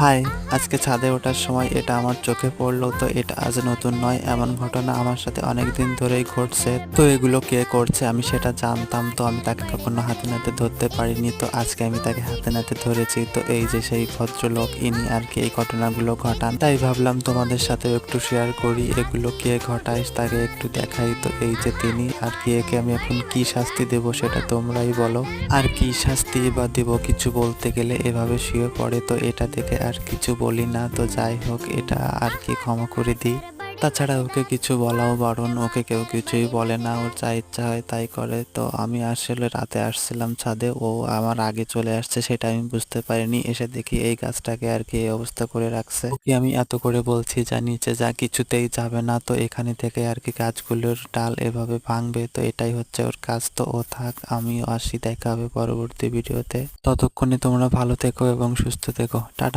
High, আজকে ছাদে ওঠার সময় এটা আমার চোখে পড়লো। তো এটা আজ নতুন নয়, এমন ঘটনা আমার সাথে অনেক দিন ধরেই ঘটছে। তো এগুলো কে করছে আমি সেটা জানতাম, তো আমি তাকে কখনো হাতে নাতে ধরতে পারিনি। তো আজকে আমি তাকে হাতে নাতে ধরেছি। তো এই যে সেই ভদ্রলোক, ইনি আর কি এই ঘটনাগুলো ঘটান। তাই ভাবলাম তোমাদের সাথে একটু শেয়ার করি, এগুলো কে ঘটায় তাকে একটু দেখাই। তো এই যে তিনি আর কি, একে আমি এখন কি শাস্তি দেব সেটা তোমরাই বলো। আর কি শাস্তি বা দেব, কিছু বলতে গেলে এভাবে শুয়ে পড়ে, তো এটা দেখে আর কিছু বলি না। তো যাই হোক, এটা আর কি ক্ষমা করে দিই। তাছাড়া ওকে কিছু বলাও বারণ, ওকে কেউ কিছুই বলে না, ওর যা ইচ্ছা হয় তাই করে। তো আমি আসলে রাতে আসছিলাম ছাদে, ও আমার আগে চলে আসছে সেটা আমি বুঝতে পারিনি। এসে দেখি এই গাছটাকে আর কি এই অবস্থা করে রাখছে। ওকে আমি এত করে বলছি যা নিচে যা, কিছুতেই যাবে না। তো এখানে থেকে আর কি গাছগুলোর ডাল এভাবে ভাঙবে, তো এটাই হচ্ছে ওর কাজ। তো ও থাক, আমিও আসি, দেখা হবে পরবর্তী ভিডিওতে। ততক্ষণে তোমরা ভালো থেকো এবং সুস্থ থেকো। টাটা।